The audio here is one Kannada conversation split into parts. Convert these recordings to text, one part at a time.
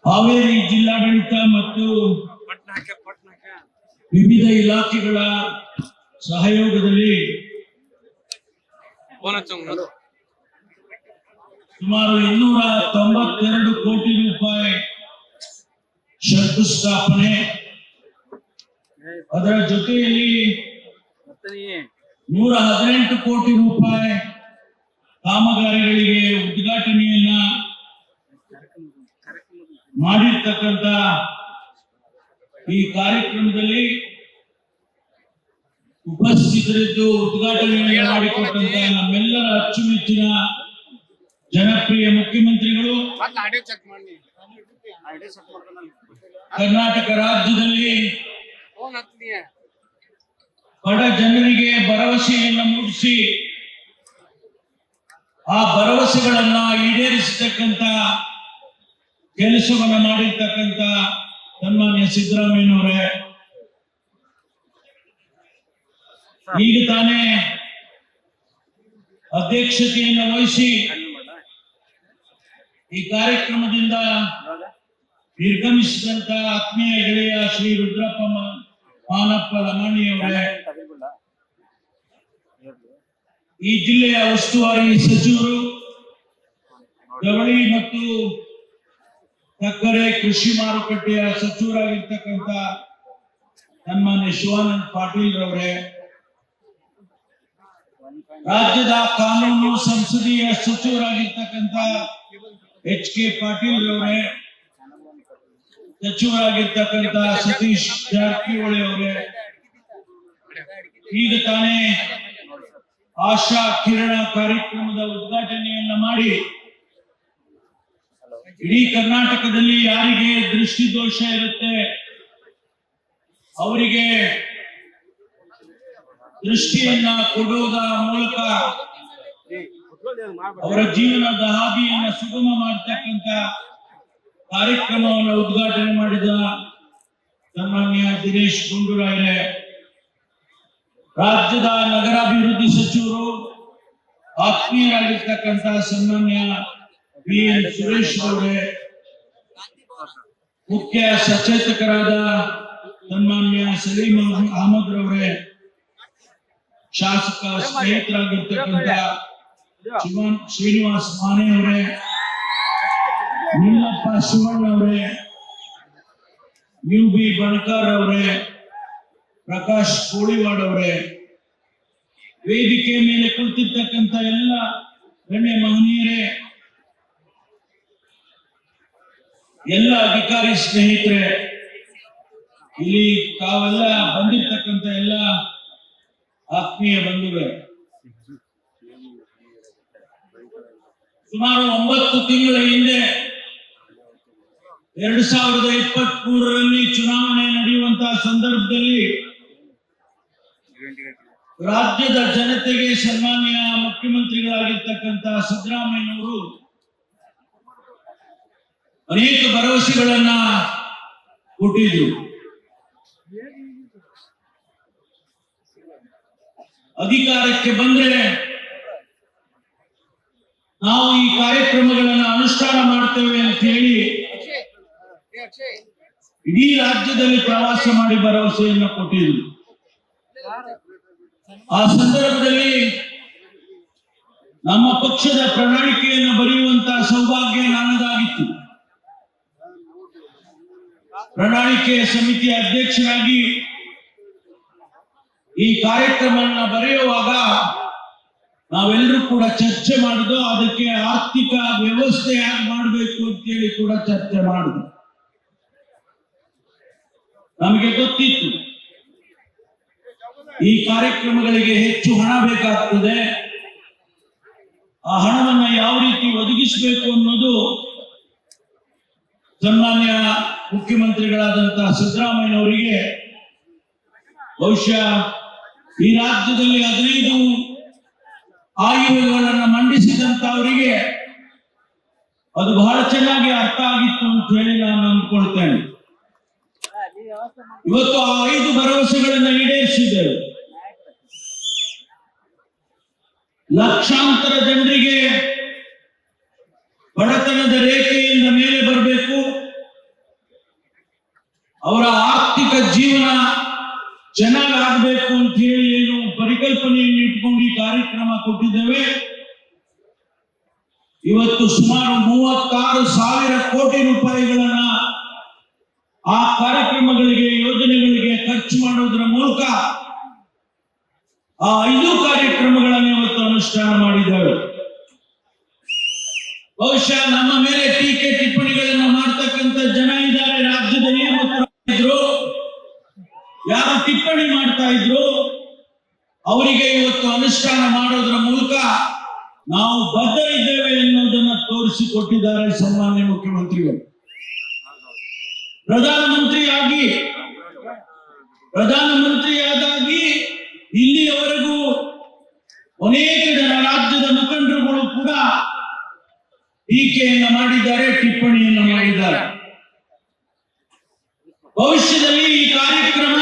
ಹಾವೇರಿ ಜಿಲ್ಲಾಡಳಿತ ಮತ್ತು ವಿವಿಧ ಇಲಾಖೆಗಳ ಸಹಯೋಗದಲ್ಲಿ ಸುಮಾರು 292 ಕೋಟಿ ರೂಪಾಯಿ ಶಂಕುಸ್ಥಾಪನೆ, ಅದರ ಜೊತೆಯಲ್ಲಿ 118 ಕೋಟಿ ರೂಪಾಯಿ ಕಾಮಗಾರಿಗಳಿಗೆ ಉದ್ಘಾಟನೆಯನ್ನ ಮಾಡಿರ್ತಕ್ಕಂಥ ಈ ಕಾರ್ಯಕ್ರಮದಲ್ಲಿ ಉಪಸ್ಥಿತರಿದ್ದು ಉದ್ಘಾಟನೆಯನ್ನು ಮಾಡಿಕೊಟ್ಟಂತ ನಮ್ಮೆಲ್ಲರ ಅಚ್ಚುಮೆಚ್ಚಿನ ಜನಪ್ರಿಯ ಮುಖ್ಯಮಂತ್ರಿಗಳು, ಕರ್ನಾಟಕ ರಾಜ್ಯದಲ್ಲಿ ಬಡ ಜನರಿಗೆ ಭರವಸೆಯನ್ನು ಮೂಡಿಸಿ ಆ ಭರವಸೆಗಳನ್ನ ಈಡೇರಿಸತಕ್ಕಂತ ಕೆಲಸವನ್ನ ಮಾಡಿರ್ತಕ್ಕಂಥ ಸನ್ಮಾನ್ಯ ಸಿದ್ದರಾಮಯ್ಯನವರೇ, ಈಗ ತಾನೇ ಅಧ್ಯಕ್ಷತೆಯನ್ನು ವಹಿಸಿ ಈ ಕಾರ್ಯಕ್ರಮದಿಂದ ನಿರ್ಗಮಿಸಿದಂತ ಆತ್ಮೀಯ ಗೆಳೆಯ ಶ್ರೀ ರುದ್ರಪ್ಪ ಮಾನಪ್ಪ ಲಮಾಣಿಯವರೇ, ಈ ಜಿಲ್ಲೆಯ ಉಸ್ತುವಾರಿ ಸಚಿವರು, ಜವಳಿ ಮತ್ತು ಸಕ್ಕರೆ ಕೃಷಿ ಮಾರುಕಟ್ಟೆಯ ಸಚಿವರಾಗಿರ್ತಕ್ಕಂಥ ಸನ್ಮಾನ್ಯ ಶಿವಾನಂದ ಪಾಟೀಲ್ ರವರೇ, ರಾಜ್ಯದ ಕಾನೂನು ಸಂಸದೀಯ ಸಚಿವರಾಗಿರ್ತಕ್ಕಂಥ HK ಪಾಟೀಲ್ ರವರೇ, ಸಚಿವರಾಗಿರ್ತಕ್ಕಂಥ ಸತೀಶ್ ಜಾರಕಿಹೊಳಿ ಅವರೇ, ಈಗ ತಾನೇ ಆಶಾ ಕಿರಣ ಕಾರ್ಯಕ್ರಮದ ಉದ್ಘಾಟನೆಯನ್ನ ಮಾಡಿ ಇಡೀ ಕರ್ನಾಟಕದಲ್ಲಿ ಯಾರಿಗೆ ದೃಷ್ಟಿ ದೋಷ ಇರುತ್ತೆ ಅವರಿಗೆ ದೃಷ್ಟಿಯನ್ನ ಕೊಡುವುದರ ಮೂಲಕ ಅವರ ಜೀವನದ ಹಾದಿಯನ್ನ ಸುಗಮ ಮಾಡತಕ್ಕಂತ ಕಾರ್ಯಕ್ರಮವನ್ನು ಉದ್ಘಾಟನೆ ಮಾಡಿದ ಸನ್ಮಾನ್ಯ ದಿನೇಶ್ ಗುಂಡೂರಾಯರೇ, ರಾಜ್ಯದ ನಗರಾಭಿವೃದ್ಧಿ ಸಚಿವರು, ಆತ್ಮೀಯರಾಗಿರ್ತಕ್ಕಂಥ ಸನ್ಮಾನ್ಯ BN ಸುರೇಶ್ ಅವರೇ, ಮುಖ್ಯ ಸಚೇತಕರಾದ ಸನ್ಮಾನ್ಯ ಸಲೀಂ ಅಹಮದ್ ರವರೇ, ಶಾಸಕ ಸ್ನೇಹಿತರಾಗಿರ್ತಕ್ಕಂಥ ಶ್ರೀನಿವಾಸ್ ಮಾನೆ ಅವರೇ, ನಿಲ್ಲಪ್ಪ ಶಿವಣ್ಣ ಅವರೇ, UB ಬಣಕಾರ್ ಅವರೇ, ಪ್ರಕಾಶ್ ಕೋಳಿವಾಡ್ ಅವರೇ, ವೇದಿಕೆ ಮೇಲೆ ಕುಳಿತಿರ್ತಕ್ಕಂಥ ಎಲ್ಲ ಗಣ್ಯ ಮಹನೀಯರೇ, ಎಲ್ಲ ಅಧಿಕಾರಿ ಸ್ನೇಹಿತರೆ, ಇಲ್ಲಿ ತಾವೆಲ್ಲ ಬಂದಿರ್ತಕ್ಕಂಥ ಎಲ್ಲ ಆತ್ಮೀಯ ಬಂಧುಗಳೇ, ಸುಮಾರು 9 ತಿಂಗಳ ಹಿಂದೆ 2023ರಲ್ಲಿ ಚುನಾವಣೆ ನಡೆಯುವಂತಹ ಸಂದರ್ಭದಲ್ಲಿ ರಾಜ್ಯದ ಜನತೆಗೆ ಸನ್ಮಾನ್ಯ ಮುಖ್ಯಮಂತ್ರಿಗಳಾಗಿರ್ತಕ್ಕಂಥ ಸಿದ್ದರಾಮಯ್ಯನವರು ಅನೇಕ ಭರವಸೆಗಳನ್ನ ಕೊಟ್ಟಿದ್ರು. ಅಧಿಕಾರಕ್ಕೆ ಬಂದ್ರೆ ನಾವು ಈ ಕಾರ್ಯಕ್ರಮಗಳನ್ನು ಅನುಷ್ಠಾನ ಮಾಡ್ತೇವೆ ಅಂತ ಹೇಳಿ ಇಡೀ ರಾಜ್ಯದಲ್ಲಿ ಪ್ರವಾಸ ಮಾಡಿ ಭರವಸೆಯನ್ನು ಕೊಟ್ಟಿದ್ರು. ಆ ಸಂದರ್ಭದಲ್ಲಿ ನಮ್ಮ ಪಕ್ಷದ ಪ್ರಣಾಳಿಕೆಯನ್ನು ಬರೆಯುವಂತಹ ಸೌಭಾಗ್ಯ ನನ್ನದಾಗಿತ್ತು. ಪ್ರಣಾಳಿಕೆ ಸಮಿತಿಯ ಅಧ್ಯಕ್ಷರಾಗಿ ಈ ಕಾರ್ಯಕ್ರಮವನ್ನು ಬರೆಯುವಾಗ ನಾವೆಲ್ಲರೂ ಕೂಡ ಚರ್ಚೆ ಮಾಡಿದ್ದು, ಅದಕ್ಕೆ ಆರ್ಥಿಕ ವ್ಯವಸ್ಥೆ ಹೇಗೆ ಮಾಡಬೇಕು ಅಂತೇಳಿ ಕೂಡ ಚರ್ಚೆ ಮಾಡಿದ್ವಿ. ನಮಗೆ ಗೊತ್ತಿತ್ತು ಈ ಕಾರ್ಯಕ್ರಮಗಳಿಗೆ ಹೆಚ್ಚು ಹಣ ಬೇಕಾಗ್ತದೆ, ಆ ಹಣವನ್ನ ಯಾವ ರೀತಿ ಒದಗಿಸಬೇಕು ಅನ್ನೋದು ಸನ್ಮಾನ್ಯ ಮುಖ್ಯಮಂತ್ರಿಗಳಾದಂತಹ ಸಿದ್ದರಾಮಯ್ಯನವರಿಗೆ, ಬಹುಶಃ ಈ ರಾಜ್ಯದಲ್ಲಿ 15 ಆಯವ್ಯಯಗಳನ್ನು ಮಂಡಿಸಿದಂತ ಅವರಿಗೆ ಅದು ಬಹಳ ಚೆನ್ನಾಗಿ ಅರ್ಥ ಆಗಿತ್ತು ಅಂತ ಹೇಳಿ ನಾನು ಅಂದ್ಕೊಳ್ತೇನೆ. ಇವತ್ತು ಆ 5 ಭರವಸೆಗಳನ್ನು ಈಡೇರಿಸಿದ್ದೇವೆ. ಲಕ್ಷಾಂತರ ಜನರಿಗೆ ಬಡತನದ ರೇಖೆಯಿಂದ ಮೇಲೆ ಬರಬೇಕು, ಅವರ ಆರ್ಥಿಕ ಜೀವನ ಚೆನ್ನಾಗಾಗಬೇಕು ಅಂತ ಹೇಳಿ ಏನು ಪರಿಕಲ್ಪನೆಯನ್ನು ಇಟ್ಕೊಂಡು ಈ ಕಾರ್ಯಕ್ರಮ ಕೊಟ್ಟಿದ್ದೇವೆ. ಇವತ್ತು ಸುಮಾರು 36,000 ಕೋಟಿ ರೂಪಾಯಿಗಳನ್ನ ಆ ಕಾರ್ಯಕ್ರಮಗಳಿಗೆ, ಯೋಜನೆಗಳಿಗೆ ಖರ್ಚು ಮಾಡೋದ್ರ ಮೂಲಕ ಆ 5 ಕಾರ್ಯಕ್ರಮಗಳನ್ನು ಇವತ್ತು ಅನುಷ್ಠಾನ ಮಾಡಿದ್ದೇವೆ. ಬಹುಶಃ ನಮ್ಮ ಮೇಲೆ ಟೀಕೆ ಟಿಪ್ಪಣಿಗಳನ್ನು ಮಾಡ್ತಕ್ಕಂಥ ಜನ ಇದ್ದಾರೆ ರಾಜ್ಯದಲ್ಲಿ. ಇದ್ರು ಯಾರು ಟಿಪ್ಪಣಿ ಮಾಡ್ತಾ ಇದ್ರು ಅವರಿಗೆ ಇವತ್ತು ಅನುಷ್ಠಾನ ಮಾಡೋದ್ರ ಮೂಲಕ ನಾವು ಬದ್ಧ ಇದ್ದೇವೆ ಎನ್ನುವುದನ್ನ ತೋರಿಸಿಕೊಟ್ಟಿದ್ದಾರೆ ಸನ್ಮಾನ್ಯ ಮುಖ್ಯಮಂತ್ರಿಗಳು. ಪ್ರಧಾನಮಂತ್ರಿಯಾದಾಗಿ ಇಲ್ಲಿಯವರೆಗೂ ಅನೇಕ ಜನ ರಾಜ್ಯದ ಮುಖಂಡರುಗಳು ಕೂಡ ಟೀಕೆಯನ್ನು ಮಾಡಿದ್ದಾರೆ, ಟಿಪ್ಪಣಿಯನ್ನು ಮಾಡಿದ್ದಾರೆ. ಭವಿಷ್ಯದಲ್ಲಿ ಈ ಕಾರ್ಯಕ್ರಮ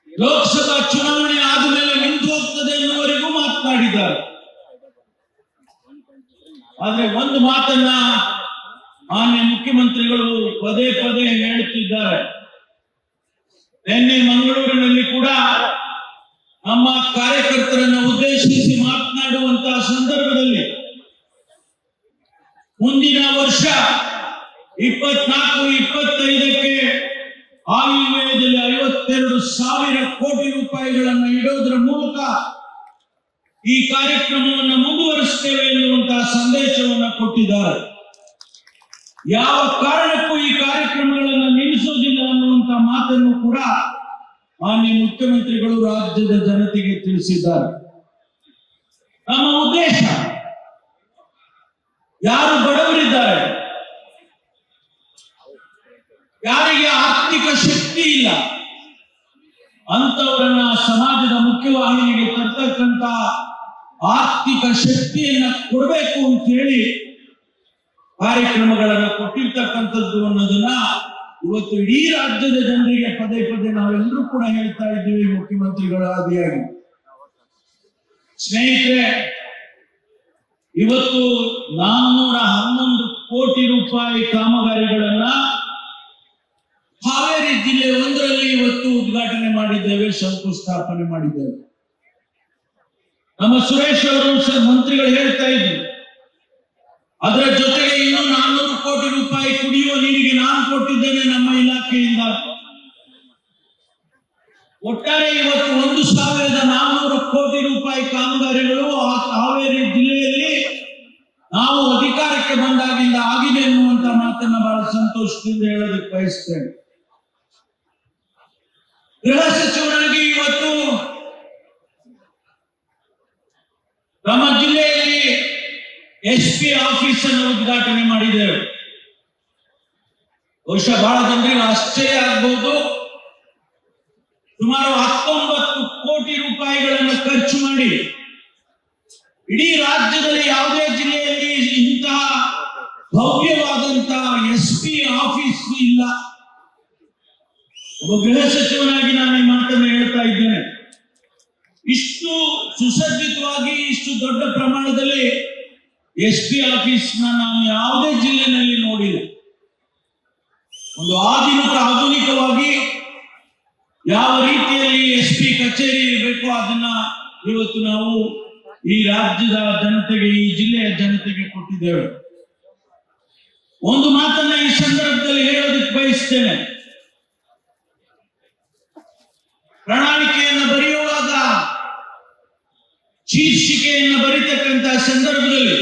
ಲೋಕಸಭಾ ಚುನಾವಣೆ ಆದಮೇಲೆ ನಿಂತು ಹೋಗ್ತದೆ ಎನ್ನುವರೆಗೂ ಮಾತನಾಡಿದ್ದಾರೆ. ಆದ್ರೆ ಒಂದು ಮಾತನ್ನ ಮಾನ್ಯ ಮುಖ್ಯಮಂತ್ರಿಗಳು ಪದೇ ಪದೇ ಹೇಳುತ್ತಿದ್ದಾರೆ. ನಿನ್ನೆ ಮಂಗಳೂರಿನಲ್ಲಿ ಕೂಡ ನಮ್ಮ ಕಾರ್ಯಕರ್ತರನ್ನು ಉದ್ದೇಶಿಸಿ ಮಾತನಾಡುವಂತಹ ಸಂದರ್ಭದಲ್ಲಿ ಮುಂದಿನ ವರ್ಷ 24-25ಕ್ಕೆ ಆಯವ್ಯಯದಲ್ಲಿ 52,000 ಕೋಟಿ ರೂಪಾಯಿಗಳನ್ನು ಇಡೋದ್ರ ಮೂಲಕ ಈ ಕಾರ್ಯಕ್ರಮವನ್ನು ಮುಂದುವರಿಸುತ್ತೇವೆ ಎನ್ನುವಂತಹ ಸಂದೇಶವನ್ನು ಕೊಟ್ಟಿದ್ದಾರೆ. ಯಾವ ಕಾರಣಕ್ಕೂ ಈ ಕಾರ್ಯಕ್ರಮಗಳನ್ನು ನಿಲ್ಲಿಸೋದಿಲ್ಲ ಅನ್ನುವಂತಹ ಮಾತನ್ನು ಕೂಡ ಮಾನ್ಯ ಮುಖ್ಯಮಂತ್ರಿಗಳು ರಾಜ್ಯದ ಜನತೆಗೆ ತಿಳಿಸಿದ್ದಾರೆ. ನಮ್ಮ ಉದ್ದೇಶ ಯಾರು ಬಡವರಿದ್ದಾರೆ, ಯಾರಿಗೆ ಆರ್ಥಿಕ ಶಕ್ತಿ ಇಲ್ಲ ಅಂತವರನ್ನ ಸಮಾಜದ ಮುಖ್ಯವಾಹಿನಿಗೆ ತರ್ತಕ್ಕಂತ ಆರ್ಥಿಕ ಶಕ್ತಿಯನ್ನ ಕೊಡಬೇಕು ಅಂತ ಹೇಳಿ ಕಾರ್ಯಕ್ರಮಗಳನ್ನು ಕೊಟ್ಟಿರ್ತಕ್ಕಂಥದ್ದು ಅನ್ನೋದನ್ನ ಇವತ್ತು ಇಡೀ ರಾಜ್ಯದ ಜನರಿಗೆ ಪದೇ ಪದೇ ನಾವೆಲ್ಲರೂ ಕೂಡ ಹೇಳ್ತಾ ಇದ್ದೀವಿ ಮುಖ್ಯಮಂತ್ರಿಗಳ ಆದಿಯಾಗಿ. ಸ್ನೇಹಿತರೆ, ಇವತ್ತು 411 ಕೋಟಿ ರೂಪಾಯಿ ಕಾಮಗಾರಿಗಳನ್ನ ಹಾವೇರಿ ಜಿಲ್ಲೆ 1ರಲ್ಲಿ ಇವತ್ತು ಉದ್ಘಾಟನೆ ಮಾಡಿದ್ದೇವೆ, ಶಂಕುಸ್ಥಾಪನೆ ಮಾಡಿದ್ದೇವೆ. ನಮ್ಮ ಸುರೇಶ್ ಅವರು ಮಂತ್ರಿಗಳು ಹೇಳ್ತಾ ಇದ್ರು, ಅದರ ಜೊತೆಗೆ ಇನ್ನೂ 400 ಕೋಟಿ ರೂಪಾಯಿ ಕುಡಿಯುವ ನೀರಿಗೆ ನಾನು ಕೊಟ್ಟಿದ್ದೇನೆ ನಮ್ಮ ಇಲಾಖೆಯಿಂದ. ಒಟ್ಟಾರೆ ಇವತ್ತು 1,400 ಕೋಟಿ ರೂಪಾಯಿ ಕಾಮಗಾರಿಗಳು ಹಾವೇರಿ ಜಿಲ್ಲೆಯಲ್ಲಿ ನಾವು ಅಧಿಕಾರಕ್ಕೆ ಬಂದಾಗಿಂದ ಆಗಿದೆ ಎನ್ನುವಂತ ಮಾತನ್ನ ಬಹಳ ಸಂತೋಷದಿಂದ ಹೇಳೋದಕ್ಕೆ ಬಯಸ್ತೇನೆ. ಗೃಹ ಸಚಿವರಾಗಿ ಇವತ್ತು ನಮ್ಮ ಜಿಲ್ಲೆಯಲ್ಲಿ SP ಆಫೀಸ್ ಅನ್ನು ಉದ್ಘಾಟನೆ ಮಾಡಿದ್ದೇವೆ. ಬಹುಶಃ ಬಹಳ ಜನರಿಗೆ ಆಶ್ಚರ್ಯ ಆಗಬಹುದು. ಸುಮಾರು 19 ಕೋಟಿ ರೂಪಾಯಿಗಳನ್ನು ಖರ್ಚು ಮಾಡಿ ಇಡೀ ರಾಜ್ಯದಲ್ಲಿ ಯಾವುದೇ ಜಿಲ್ಲೆಯಲ್ಲಿ ಇಂತಹ ಭವ್ಯವಾದಂತಹ SP ಆಫೀಸ್ ಇಲ್ಲ. ಒಬ್ಬ ಗೃಹ ಸಚಿವನಾಗಿ ನಾನು ಈ ಮಾತನ್ನು ಹೇಳ್ತಾ ಇದ್ದೇನೆ. ಇಷ್ಟು ಸುಸಜ್ಜಿತವಾಗಿ ಇಷ್ಟು ದೊಡ್ಡ ಪ್ರಮಾಣದಲ್ಲಿ SP ಆಫೀಸ್ ನಾನು ಯಾವುದೇ ಜಿಲ್ಲೆಯಲ್ಲಿ ನೋಡಿಲ್ಲ. ಒಂದು ಆಧುನಿಕವಾಗಿ ಯಾವ ರೀತಿಯಲ್ಲಿ SP ಕಚೇರಿ ಇರಬೇಕು ಅದನ್ನ ಇವತ್ತು ನಾವು ಈ ರಾಜ್ಯದ ಜನತೆಗೆ, ಈ ಜಿಲ್ಲೆಯ ಜನತೆಗೆ ಕೊಟ್ಟಿದ್ದೇವೆ. ಒಂದು ಮಾತನ್ನ ಈ ಸಂದರ್ಭದಲ್ಲಿ ಹೇಳೋದಕ್ಕೆ ಬಯಸ್ತೇನೆ. ಪ್ರಣಾಳಿಕೆಯನ್ನು ಬರೆಯುವಾಗ ಶೀರ್ಷಿಕೆಯನ್ನು ಬರೀತಕ್ಕಂತ ಸಂದರ್ಭದಲ್ಲಿ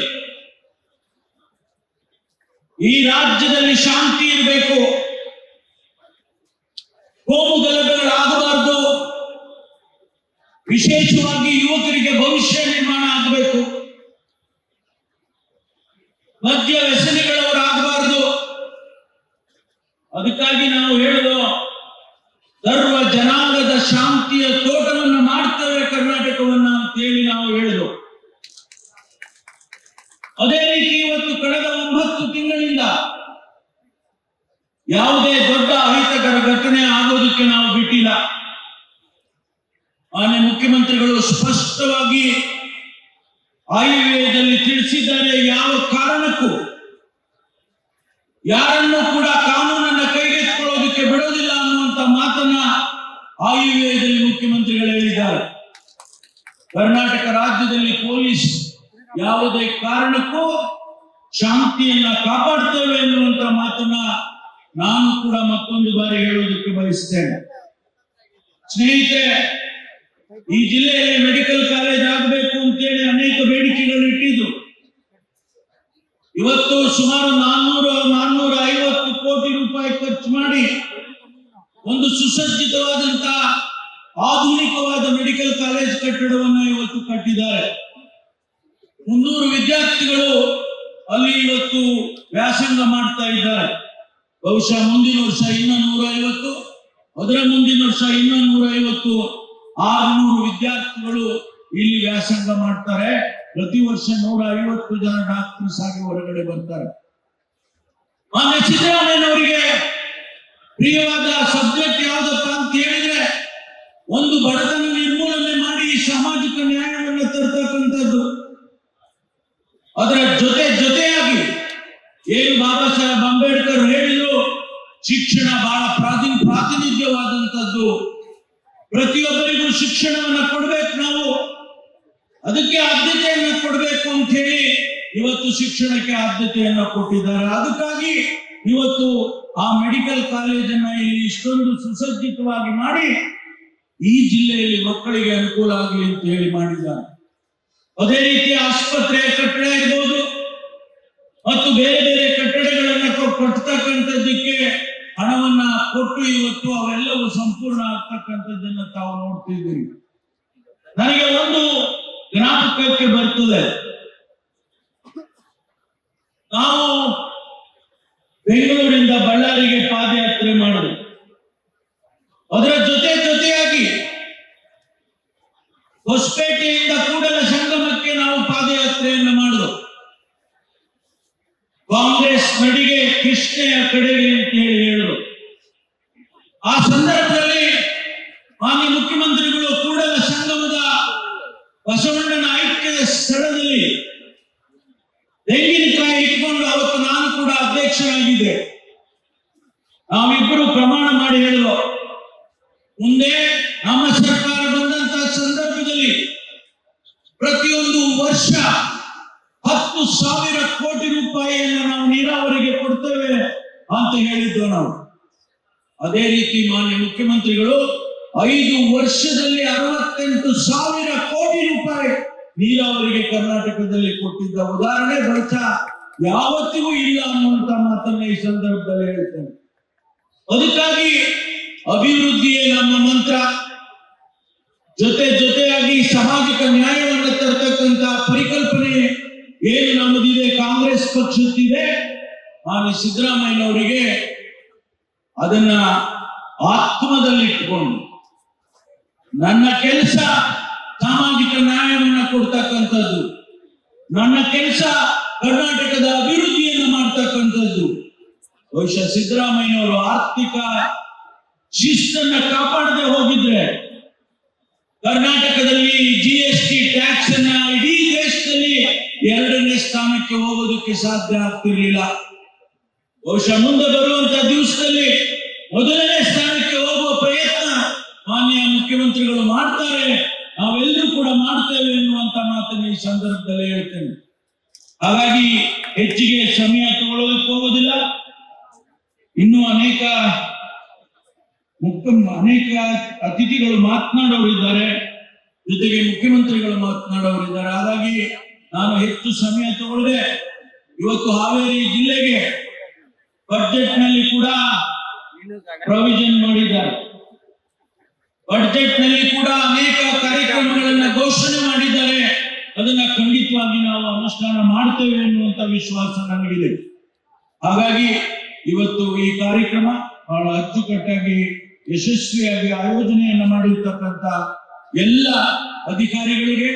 ಈ ರಾಜ್ಯದಲ್ಲಿ ಶಾಂತಿ ಇರಬೇಕು, ಕೋಮು ಗಲಭೆಗಳಾಗಬಾರದು, ವಿಶೇಷವಾಗಿ ಯುವಕರಿಗೆ ಭವಿಷ್ಯ ನಿರ್ಮಾಣ ಆಗಬೇಕು, ಮದ್ಯ ವ್ಯಸನಿಗಳವರಾಗಬಾರದು. ಅದಕ್ಕಾಗಿ ನಾವು ಹೇಳೋದು, ಸರ್ವ ಜನಾಂಗದ ಶಾಂತಿಯ ತೋಟವನ್ನು ಮಾಡ್ತೇವೆ ಕರ್ನಾಟಕವನ್ನ ಅಂತ ಹೇಳಿ ನಾವು ಹೇಳೋದು. ಅದೇ ರೀತಿ ಇವತ್ತು ಕಳೆದ 9 ತಿಂಗಳಿಂದ ಯಾವುದೇ ದೊಡ್ಡ ಅಹಿತಕರ ಘಟನೆ ಆಗೋದಕ್ಕೆ ನಾವು ಬಿಟ್ಟಿಲ್ಲ. ಮಾನ್ಯ ಮುಖ್ಯಮಂತ್ರಿಗಳು ಸ್ಪಷ್ಟವಾಗಿ ಆಯವ್ಯಯದಲ್ಲಿ ತಿಳಿಸಿದ್ದಾರೆ. ಯಾವ ಕಾರಣಕ್ಕೂ ಯಾರನ್ನೂ ಕೂಡ ಕಾನೂನನ್ನ ಕೈ ಮಾತನ್ನ ಆಯವ್ಯಯದಲ್ಲಿ ಮುಖ್ಯಮಂತ್ರಿಗಳು ಹೇಳಿದ್ದಾರೆ. ಕರ್ನಾಟಕ ರಾಜ್ಯದಲ್ಲಿ ಪೊಲೀಸ್ ಯಾವುದೇ ಕಾರಣಕ್ಕೂ ಶಾಂತಿಯನ್ನ ಕಾಪಾಡ್ತೇವೆ ಎನ್ನುವಂತ ಮಾತನ್ನ ನಾನು ಕೂಡ ಮತ್ತೊಂದು ಬಾರಿ ಹೇಳುವುದಕ್ಕೆ ಬಯಸ್ತೇನೆ. ಸ್ನೇಹಿತರೆ, ಈ ಜಿಲ್ಲೆಯಲ್ಲಿ ಮೆಡಿಕಲ್ ಕಾಲೇಜ್ ಆಗಬೇಕು ಅಂತೇಳಿ ಅನೇಕ ಬೇಡಿಕೆಗಳು ಇಟ್ಟಿದ್ರು. ಇವತ್ತು ಸುಮಾರು 450 ಕೋಟಿ ರೂಪಾಯಿ ಖರ್ಚು ಮಾಡಿ ಒಂದು ಸುಸಜ್ಜಿತವಾದಂತಹ ಆಧುನಿಕವಾದ ಮೆಡಿಕಲ್ ಕಾಲೇಜ್ ಕಟ್ಟಡವನ್ನು ಇವತ್ತು ಕಟ್ಟಿದ್ದಾರೆ. 300 ವಿದ್ಯಾರ್ಥಿಗಳು ಅಲ್ಲಿ ಇವತ್ತು ವ್ಯಾಸಂಗ ಮಾಡ್ತಾ ಇದ್ದಾರೆ. ಬಹುಶಃ ಮುಂದಿನ ವರ್ಷ ಇನ್ನ 150, ಅದರ ಮುಂದಿನ ವರ್ಷ ಇನ್ನ 150, 600 ವಿದ್ಯಾರ್ಥಿಗಳು ಇಲ್ಲಿ ವ್ಯಾಸಂಗ ಮಾಡ್ತಾರೆ. ಪ್ರತಿ ವರ್ಷ 150 ಜನ ಡಾಕ್ಟರ್ಸ್ ಆಗಿ ಹೊರಗಡೆ ಬರ್ತಾರೆ. ಮಾನ್ಯ ಸಿದ್ದರಾಮಯ್ಯನವರಿಗೆ ಪ್ರಿಯವಾದ ಸಬ್ಜೆಕ್ಟ್ ಯಾವ್ದಪ್ಪ ಅಂತ ಹೇಳಿದ್ರೆ ಒಂದು ಬಡತನ ನಿರ್ಮೂಲನೆ ಮಾಡಿ ಸಾಮಾಜಿಕ ನ್ಯಾಯವನ್ನು ತರ್ತಕ್ಕಂಥದ್ದು. ಅದರ ಜೊತೆಯಾಗಿ ಏನು ಬಾಬಾ ಸಾಹೇಬ್ ಅಂಬೇಡ್ಕರ್ ಹೇಳಿದ್ರು, ಶಿಕ್ಷಣ ಬಹಳ ಪ್ರಾತಿನಿಧ್ಯವಾದಂತದ್ದು. ಪ್ರತಿಯೊಬ್ಬರಿಗೂ ಶಿಕ್ಷಣವನ್ನ ಕೊಡ್ಬೇಕು, ನಾವು ಅದಕ್ಕೆ ಆದ್ಯತೆಯನ್ನ ಕೊಡ್ಬೇಕು ಅಂತ ಹೇಳಿ ಇವತ್ತು ಶಿಕ್ಷಣಕ್ಕೆ ಆದ್ಯತೆಯನ್ನ ಕೊಟ್ಟಿದ್ದಾರೆ. ಅದಕ್ಕಾಗಿ ಇವತ್ತು ಆ ಮೆಡಿಕಲ್ ಕಾಲೇಜನ್ನ ಇಲ್ಲಿ ಇಷ್ಟೊಂದು ಸುಸಜ್ಜಿತವಾಗಿ ಮಾಡಿ ಈ ಜಿಲ್ಲೆಯಲ್ಲಿ ಮಕ್ಕಳಿಗೆ ಅನುಕೂಲ ಆಗಲಿ ಅಂತ ಹೇಳಿ ಮಾಡಿದ್ದಾರೆ. ಅದೇ ರೀತಿ ಆಸ್ಪತ್ರೆ ಕಟ್ಟಡ ಇರ್ಬೋದು ಮತ್ತು ಬೇರೆ ಬೇರೆ ಕಟ್ಟಡಗಳನ್ನ ಕಟ್ಟತಕ್ಕಂಥದ್ದಕ್ಕೆ ಹಣವನ್ನ ಕೊಟ್ಟು ಇವತ್ತು ಅವೆಲ್ಲವೂ ಸಂಪೂರ್ಣ ಆಗ್ತಕ್ಕಂಥದ್ದನ್ನ ತಾವು ನೋಡ್ತಿದ್ದೀರಿ. ನನಗೆ ಒಂದು ಜ್ಞಾಪಕಕ್ಕೆ ಬರ್ತದೆ, ನಾವು ಬೆಂಗಳೂರಿಂದ ಬಳ್ಳಾರಿಗೆ ಪಾದಯಾತ್ರೆ ಮಾಡಿದ್ವಿ. ಅದರ ಜೊತೆಯಾಗಿ ಹೊಸಪೇಟೆಯಿಂದ ಕೂಡಲ ಸಂಗಮಕ್ಕೆ ನಾವು ಪಾದಯಾತ್ರೆಯನ್ನು ಮಾಡಿದ್ವು. ಕಾಂಗ್ರೆಸ್ ನಡಿಗೆ ಕೃಷ್ಣೆಯ ಕಡೆಗೆ ಅಂತ ಹೇಳಿದ್ರು. ಆ ಸಂದರ್ಭದಲ್ಲಿ ಮಾನ್ಯ ಮುಖ್ಯಮಂತ್ರಿಗಳು ಕೂಡಲ ಸಂಗಮದ ಬಸವಣ್ಣನ ಐಕ್ಯದ ಸ್ಥಳದಲ್ಲಿ ತೆಂಗಿನಕಾಯಿ ಇಟ್ಕೊಂಡು, ಅವತ್ತು ನಾನು ಕೂಡ ಅಧ್ಯಕ್ಷನಾಗಿದ್ದೆ, ನಾವಿಬ್ಬರು ಪ್ರಮಾಣ ಮಾಡಿ ಹೇಳಿದ್ರು, ಮುಂದೆ ನಮ್ಮ ಸರ್ಕಾರ ಬಂದಂತಹ ಸಂದರ್ಭದಲ್ಲಿ ಪ್ರತಿಯೊಂದು ವರ್ಷ 10,000 ಕೋಟಿ ರೂಪಾಯಿಯನ್ನು ನಾವು ನೀರಾವರಿಗೆ ಕೊಡ್ತೇವೆ ಅಂತ ಹೇಳಿದ್ದು ನಾವು. ಅದೇ ರೀತಿ ಮಾನ್ಯ ಮುಖ್ಯಮಂತ್ರಿಗಳು 5 ವರ್ಷದಲ್ಲಿ 68,000 ಕೋಟಿ ರೂಪಾಯಿ ನೀರಾವರಿಗೆ ಕರ್ನಾಟಕದಲ್ಲಿ ಕೊಟ್ಟಿದ್ದ ಉದಾಹರಣೆ ಬಹುಶಃ ಯಾವತ್ತಿಗೂ ಇಲ್ಲ ಅನ್ನುವಂತ ಮಾತನ್ನ ಈ ಸಂದರ್ಭದಲ್ಲಿ ಹೇಳ್ತೇನೆ. ಅದಕ್ಕಾಗಿ ಅಭಿವೃದ್ಧಿಯೇ ನಮ್ಮ ಮಂತ್ರ, ಜೊತೆಯಾಗಿ ಸಾಮಾಜಿಕ ನ್ಯಾಯವನ್ನು ತರ್ತಕ್ಕಂಥ ಪರಿಕಲ್ಪನೆ ಏನು ನಮ್ಮದಿದೆ, ಕಾಂಗ್ರೆಸ್ ಪಕ್ಷಕ್ಕಿದೆ, ಮಾನ್ಯ ಸಿದ್ದರಾಮಯ್ಯನವರಿಗೆ ಅದನ್ನ ಆತ್ಮದಲ್ಲಿಟ್ಟುಕೊಂಡು ನನ್ನ ಕೆಲಸ ಸಾಮಾಜಿಕ ನ್ಯಾಯವನ್ನು ಕೊಡ್ತಕ್ಕಂಥದ್ದು, ನನ್ನ ಕೆಲಸ ಕರ್ನಾಟಕದ ಅಭಿವೃದ್ಧಿಯನ್ನು ಮಾಡ್ತಕ್ಕಂಥದ್ದು. ಬಹುಶಃ ಸಿದ್ದರಾಮಯ್ಯನವರು ಆರ್ಥಿಕ ಶಿಸ್ತನ್ನ ಕಾಪಾಡದೆ ಹೋಗಿದ್ರೆ ಕರ್ನಾಟಕದಲ್ಲಿ GST ಟ್ಯಾಕ್ಸ್ ಅನ್ನ ಇಡೀ ದೇಶದಲ್ಲಿ 2ನೇ ಸ್ಥಾನಕ್ಕೆ ಹೋಗೋದಕ್ಕೆ ಸಾಧ್ಯ ಆಗ್ತಿರ್ಲಿಲ್ಲ. ಬಹುಶಃ ಮುಂದೆ ಬರುವಂತ ದಿವಸದಲ್ಲಿ 1ನೇ ಸ್ಥಾನಕ್ಕೆ ಹೋಗುವ ಪ್ರಯತ್ನ ಮಾನ್ಯ ಮುಖ್ಯಮಂತ್ರಿಗಳು ಮಾಡ್ತಾರೆ, ನಾವೆಲ್ಲರೂ ಕೂಡ ಮಾಡ್ತೇವೆ ಎನ್ನುವಂತ ಮಾತನ್ನು ಈ ಸಂದರ್ಭದಲ್ಲಿ ಹೇಳ್ತೇನೆ. ಹಾಗಾಗಿ ಹೆಚ್ಚಿಗೆ ಸಮಯ ತಗೊಳ್ಳೋದಕ್ಕೆ ಹೋಗೋದಿಲ್ಲ. ಇನ್ನು ಅನೇಕ ಅತಿಥಿಗಳು ಮಾತನಾಡೋರಿದ್ದಾರೆ, ಜೊತೆಗೆ ಮುಖ್ಯಮಂತ್ರಿಗಳು ಮಾತನಾಡೋರಿದ್ದಾರೆ. ಹಾಗಾಗಿ ನಾನು ಹೆಚ್ಚು ಸಮಯ ತಗೊಳ್ಳದೆ ಇವತ್ತು ಹಾವೇರಿ ಜಿಲ್ಲೆಗೆ ಬಜೆಟ್ ನಲ್ಲಿ ಕೂಡ ಪ್ರಾವಿಷನ್ ಮಾಡಿದ್ದಾರೆ. ಬಜೆಟ್ ನಲ್ಲಿ ಕೂಡ ಅನೇಕ ಕಾರ್ಯಕ್ರಮಗಳನ್ನ ಘೋಷಣೆ ಮಾಡಿದ್ದಾರೆ. ಅದನ್ನ ಖಂಡಿತವಾಗಿ ನಾವು ಅನುಷ್ಠಾನ ಮಾಡ್ತೇವೆ ಎನ್ನುವಂತ ವಿಶ್ವಾಸ ನನಗಿದೆ. ಹಾಗಾಗಿ ಇವತ್ತು ಈ ಕಾರ್ಯಕ್ರಮ ಬಹಳ ಅಚ್ಚುಕಟ್ಟಾಗಿ ಯಶಸ್ವಿಯಾಗಿ ಆಯೋಜನೆಯನ್ನ ಮಾಡಿರ್ತಕ್ಕಂಥ ಎಲ್ಲ ಅಧಿಕಾರಿಗಳಿಗೆ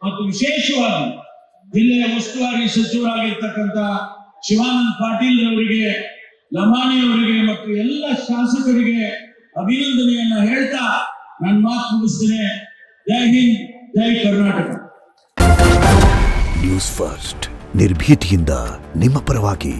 ಮತ್ತು ವಿಶೇಷವಾಗಿ ಜಿಲ್ಲೆಯ ಉಸ್ತುವಾರಿ ಸಚಿವರಾಗಿರ್ತಕ್ಕಂಥ ಶಿವಾನಂದ ಪಾಟೀಲ್ ಅವರಿಗೆ, ಲಮಾಣಿ ಅವರಿಗೆ ಮತ್ತು ಎಲ್ಲ ಶಾಸಕರಿಗೆ ಅಭಿನಂದನೆಯನ್ನ ಹೇಳ್ತಾ ನನ್ನ ಮಾತು ಮುಗಿಸ್ತೇನೆ. ಜೈ ಹಿಂದ್, ಜೈ ಕರ್ನಾಟಕ. ನ್ಯೂಸ್ ಫಸ್ಟ್ ನಿರ್ಭೀತಿಯಿಂದ ನಿಮ್ಮ ಪರವಾಗಿ.